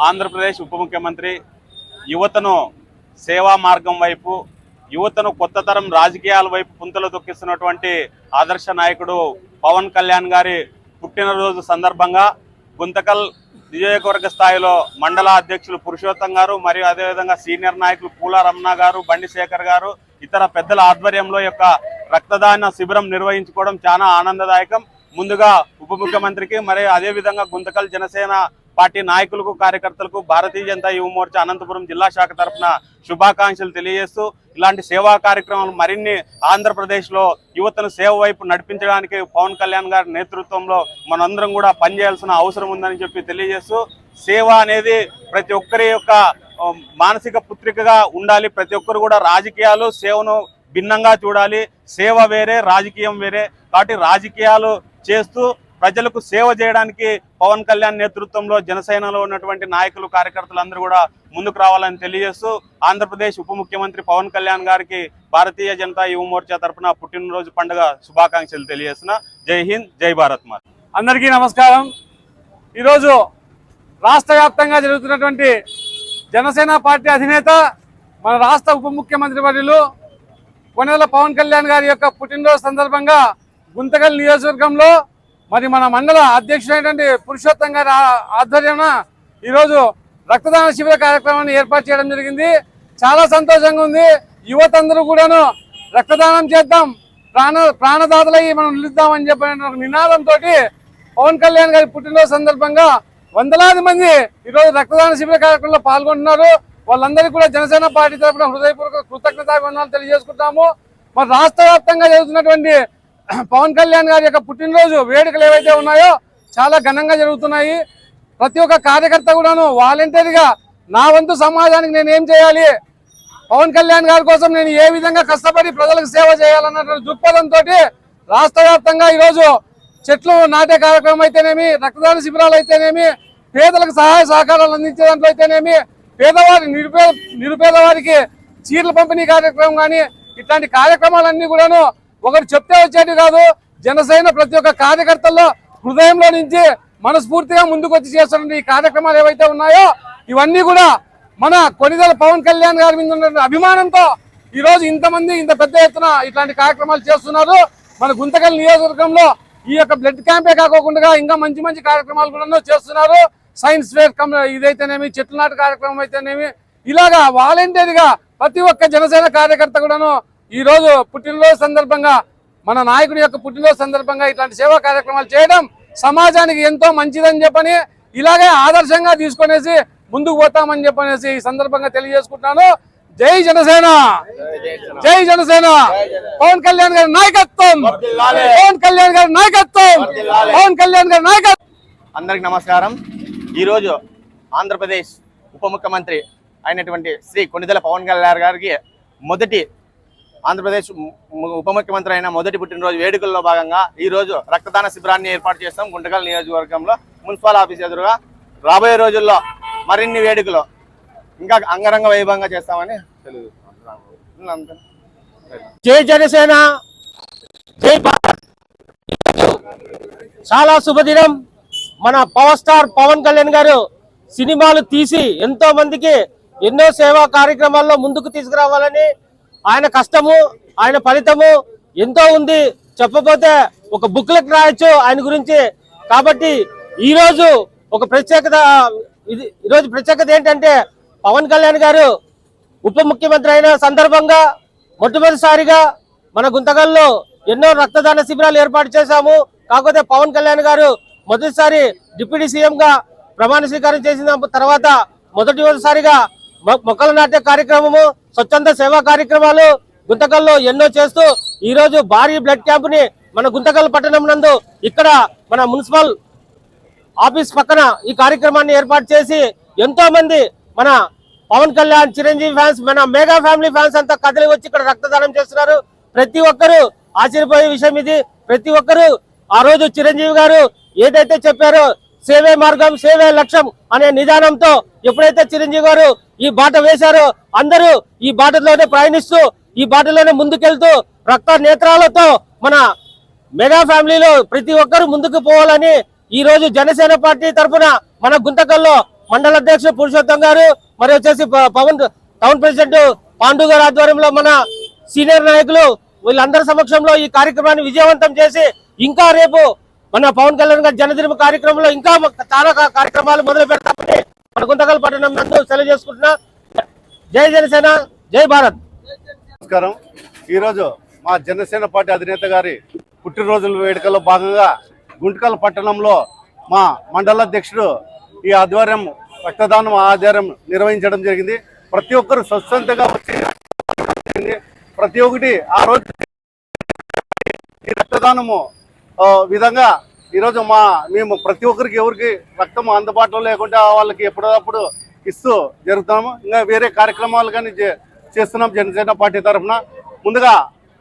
ఆంధ్రప్రదేశ్ ఉప ముఖ్యమంత్రి యువతను సేవా మార్గం వైపు, యువతను కొత్త తరం రాజకీయాల వైపు పుంతలు తొక్కిస్తున్నటువంటి ఆదర్శ నాయకుడు పవన్ కళ్యాణ్ గారి పుట్టినరోజు సందర్భంగా గుంతకల్ నియోజకవర్గ స్థాయిలో మండల అధ్యక్షులు పురుషోత్తం గారు మరియు అదేవిధంగా సీనియర్ నాయకులు పూల రమణ గారు, బండి శేఖర్ గారు, ఇతర పెద్దల ఆధ్వర్యంలో యొక్క రక్తదాన శిబిరం నిర్వహించుకోవడం చాలా ఆనందదాయకం. ముందుగా ఉప ముఖ్యమంత్రికి మరియు అదేవిధంగా గుంతకల్ జనసేన పార్టీ నాయకులకు, కార్యకర్తలకు భారతీయ జనతా యువ మోర్చా అనంతపురం జిల్లా శాఖ తరఫున శుభాకాంక్షలు తెలియజేస్తూ, ఇలాంటి సేవా కార్యక్రమాలు మరిన్ని ఆంధ్రప్రదేశ్లో యువతను సేవ వైపు నడిపించడానికి పవన్ కళ్యాణ్ గారి నేతృత్వంలో మనందరం కూడా పనిచేయాల్సిన అవసరం ఉందని చెప్పి తెలియజేస్తూ, సేవ అనేది ప్రతి ఒక్కరి యొక్క మానసిక పుత్రికగా ఉండాలి. ప్రతి ఒక్కరు కూడా రాజకీయాలు సేవను భిన్నంగా చూడాలి. సేవ వేరే, రాజకీయం వేరే. కాబట్టి రాజకీయాలు చేస్తూ ప్రజలకు సేవ చేయడానికి పవన్ కళ్యాణ్ నేతృత్వంలో జనసేనలో ఉన్నటువంటి నాయకులు, కార్యకర్తలు అందరూ కూడా ముందుకు రావాలని తెలియజేస్తూ, ఆంధ్రప్రదేశ్ ఉప ముఖ్యమంత్రి పవన్ కళ్యాణ్ గారికి భారతీయ జనతా యువ మోర్చా తరఫున పుట్టినరోజు పండుగ శుభాకాంక్షలు తెలియజేస్తున్నా. జై హింద్, జై భారత్ మాత. అందరికీ నమస్కారం. ఈరోజు రాష్ట్ర వ్యాప్తంగా జరుగుతున్నటువంటి జనసేన పార్టీ అధినేత, మన రాష్ట్ర ఉప ముఖ్యమంత్రి వర్యులు కొణిదెల పవన్ కళ్యాణ్ గారి యొక్క పుట్టినరోజు సందర్భంగా గుంతకల్ నియోజకవర్గంలో మరి మన మండల అధ్యక్షుడైనటువంటి పురుషోత్తం గారి ఆధ్వర్యాన ఈరోజు రక్తదాన శిబిర కార్యక్రమాన్ని ఏర్పాటు చేయడం జరిగింది. చాలా సంతోషంగా ఉంది. యువత అందరూ కూడాను రక్తదానం చేద్దాం, ప్రాణదాతలయ్యి మనం నిలుద్దామని చెప్పిన నినాదంతో పవన్ కళ్యాణ్ గారి పుట్టినరోజు సందర్భంగా వందలాది మంది ఈరోజు రక్తదాన శిబిర కార్యక్రమంలో పాల్గొంటున్నారు. వాళ్ళందరికీ కూడా జనసేన పార్టీ తరఫున హృదయపూర్వక కృతజ్ఞతాభివందనాలు తెలియజేసుకుంటాము. మరి రాష్ట్ర వ్యాప్తంగా జరుగుతున్నటువంటి పవన్ కళ్యాణ్ గారి యొక్క పుట్టినరోజు వేడుకలు ఏవైతే ఉన్నాయో చాలా ఘనంగా జరుగుతున్నాయి. ప్రతి ఒక్క కార్యకర్త కూడాను వాలంటీర్గా నా వంతు సమాజానికి నేను ఏం చేయాలి, పవన్ కళ్యాణ్ గారి కోసం నేను ఏ విధంగా కష్టపడి ప్రజలకు సేవ చేయాలన్న దృక్పథంతో రాష్ట్ర వ్యాప్తంగా ఈరోజు చెట్లు నాటే కార్యక్రమం అయితేనేమి, రక్తదాన శిబిరాలు అయితేనేమి, పేదలకు సహాయ సహకారాలు అందించే దాంట్లో అయితేనేమి, పేదవారి నిరుపేద వారికి చీరల పంపిణీ కార్యక్రమం కానీ, ఇట్లాంటి కార్యక్రమాలన్నీ కూడాను ఒకరు చెప్తే వచ్చేది కాదు. జనసేన ప్రతి ఒక్క కార్యకర్తల్లో హృదయంలో నుంచి మనస్ఫూర్తిగా ముందుకు వచ్చి చేస్తున్న ఈ కార్యక్రమాలు ఏవైతే ఉన్నాయో ఇవన్నీ కూడా మన కొణిదెల పవన్ కళ్యాణ్ గారి మీద ఉన్న అభిమానంతో ఈరోజు ఇంతమంది ఇంత పెద్ద ఎత్తున ఇట్లాంటి కార్యక్రమాలు చేస్తున్నారు. మన గుంతకల్ నియోజకవర్గంలో ఈ యొక్క బ్లడ్ క్యాంపే కాకుండా ఇంకా మంచి మంచి కార్యక్రమాలు కూడా చేస్తున్నారు. సైన్స్ ఫేర్ ఇదైతేనేమి, చెట్లు నాటు కార్యక్రమం అయితేనేమి, ఇలాగా వాలంటీర్గా ప్రతి ఒక్క జనసేన కార్యకర్త కూడాను ఈ రోజు పుట్టినరోజు సందర్భంగా, మన నాయకుడి యొక్క పుట్టినరోజు సందర్భంగా ఇట్లాంటి సేవా కార్యక్రమాలు చేయడం సమాజానికి ఎంతో మంచిదని చెప్పని, ఇలాగే ఆదర్శంగా తీసుకునేసి ముందుకు పోతామని చెప్పనేసి ఈ సందర్భంగా తెలియజేసుకుంటున్నాను. జై జనసేన, జై జనసేన. పవన్ కళ్యాణ్ గారి నాయకత్వం, పవన్ కళ్యాణ్ గారి నాయకత్వం, పవన్ కళ్యాణ్ గారి నాయకత్వం. అందరికి నమస్కారం. ఈరోజు ఆంధ్రప్రదేశ్ ఉప ముఖ్యమంత్రి అయినటువంటి శ్రీ కొణిదెల పవన్ కళ్యాణ్ గారికి ఆంధ్రప్రదేశ్ ఉప ముఖ్యమంత్రి అయిన మొదటి పుట్టినరోజు వేడుకల్లో భాగంగా ఈరోజు రక్తదాన శిబిరాన్ని ఏర్పాటు చేస్తాం గుంటకల్ నియోజకవర్గంలో మున్సిపల్ ఆఫీస్ ఎదురుగా. రాబోయే రోజుల్లో మరిన్ని వేడుకలు ఇంకా అంగరంగ వైభవంగా చేస్తామని తెలియదు. జై జనసేన, జై భారత్. చాలా శుభదినం. మన పవర్ స్టార్ పవన్ కళ్యాణ్ గారు సినిమాలు తీసి ఎంతో మందికి ఎన్నో సేవా కార్యక్రమాల్లో ముందుకు తీసుకురావాలని ఆయన కష్టము, ఆయన ఫలితము ఎంతో ఉంది. చెప్పబోతే ఒక బుక్లెట్ రాయొచ్చు ఆయన గురించి. కాబట్టి ఈరోజు ఒక ప్రత్యేకత, ఈరోజు ప్రత్యేకత ఏంటంటే పవన్ కళ్యాణ్ గారు ఉప ముఖ్యమంత్రి అయిన సందర్భంగా మొట్టమొదటిసారిగా మన గుంతకల్లో ఎన్నో రక్తదాన శిబిరాలు ఏర్పాటు చేశాము. కాకపోతే పవన్ కళ్యాణ్ గారు మొదటిసారి డిప్యూటీ సీఎం గా ప్రమాణ స్వీకారం చేసిన తర్వాత మొదటిసారిగా మొక్కలు నాటే కార్యక్రమము, స్వచ్ఛంద సేవా కార్యక్రమాలు గుంతకల్లో ఎన్నో చేస్తూ ఈ రోజు భారీ బ్లడ్ క్యాంప్ ని మన గుంతకల్ పట్టణం నందు ఇక్కడ మన మున్సిపల్ ఆఫీస్ పక్కన ఈ కార్యక్రమాన్ని ఏర్పాటు చేసి ఎంతో మంది మన పవన్ కళ్యాణ్, చిరంజీవి ఫ్యాన్స్, మన మెగా ఫ్యామిలీ ఫ్యాన్స్ అంతా కదిలి వచ్చి ఇక్కడ రక్తదానం చేస్తున్నారు. ప్రతి ఒక్కరు ఆశ్చర్యపోయే విషయం ఇది. ప్రతి ఒక్కరు ఆ రోజు చిరంజీవి గారు ఏదైతే చెప్పారో సేవే మార్గం, సేవే లక్ష్యం అనే నిదానంతో ఎప్పుడైతే చిరంజీవి గారు ఈ బాట వేశారో అందరూ ఈ బాటలోనే ప్రయాణిస్తూ, ఈ బాటలోనే ముందుకెళ్తూ రక్త నేత్రాలతో మన మెగా ఫ్యామిలీలో ప్రతి ఒక్కరు ముందుకు పోవాలని ఈ రోజు జనసేన పార్టీ తరఫున మన గుంతకల్లో మండల అధ్యక్షుడు పురుషోత్తం గారు, మరి వచ్చేసి పవన్ టౌన్ ప్రెసిడెంట్ పాండు గారి ఆధ్వర్యంలో మన సీనియర్ నాయకులు వీళ్ళందరి సమక్షంలో ఈ కార్యక్రమాన్ని విజయవంతం చేసి ఇంకా రేపు మన పవన్ కళ్యాణ్ గారి జన్మదిన కార్యక్రమంలో ఇంకా చాలా కార్యక్రమాలు మొదలు పెడతామని మన గుంతకల్ పట్టణం నందు సెలవు చేసుకుంటున్నా. జై జనసేన, జై భారత్. నమస్కారం. ఈరోజు మా జనసేన పార్టీ అధినేత గారి పుట్టినరోజుల వేడుకల్లో భాగంగా గుంటకల్ పట్టణంలో మా మండల అధ్యక్షుడు ఈ ఆధ్వర్యం రక్తదానం ఆధ్వర్యం నిర్వహించడం జరిగింది. ప్రతి ఒక్కరు స్వచ్ఛందంగా వచ్చి ప్రతి ఒక్కటి ఆ రోజు ఈ రక్తదానము విధంగా ఈరోజు మేము ప్రతి ఒక్కరికి ఎవరికి రక్తం అందుబాటులో లేకుండా వాళ్ళకి ఎప్పుడప్పుడు ఇస్తూ జరుగుతున్నాము. ఇంకా వేరే కార్యక్రమాలు కానీ చేస్తున్నాం జనసేన పార్టీ తరఫున. ముందుగా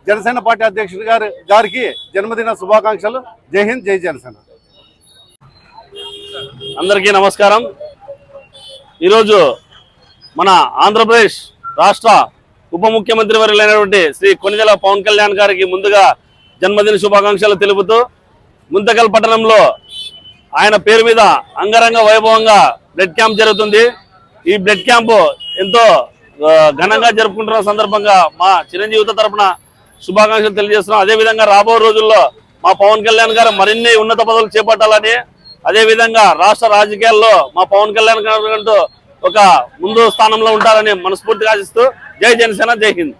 జనసేన పార్టీ అధ్యక్షుడు గారికి జన్మదిన శుభాకాంక్షలు. జై హింద్, జై జనసేన. అందరికీ నమస్కారం. ఈరోజు మన ఆంధ్రప్రదేశ్ రాష్ట్ర ఉప ముఖ్యమంత్రి వర్యులైనటువంటి శ్రీ కొణిదెల పవన్ కళ్యాణ్ గారికి ముందుగా జన్మదిన శుభాకాంక్షలు తెలుపుతూ గుంతకల్ పట్టణంలో ఆయన పేరు మీద అంగరంగ వైభవంగా బ్లడ్ క్యాంప్ జరుగుతుంది. ఈ బ్లడ్ క్యాంపు ఎంతో ఘనంగా జరుపుకుంటున్న సందర్భంగా మా చిరంజీవిత తరపున శుభాకాంక్షలు తెలియజేస్తున్నాం. అదేవిధంగా రాబో రోజుల్లో మా పవన్ కళ్యాణ్ గారు మరిన్ని ఉన్నత పదవులు చేపట్టాలని, అదేవిధంగా రాష్ట్ర రాజకీయాల్లో మా పవన్ కళ్యాణ్ గారు ఒక ముందు స్థానంలో ఉంటారని మనస్ఫూర్తిగా ఆశిస్తూ జై జనసేన, జై హింద్.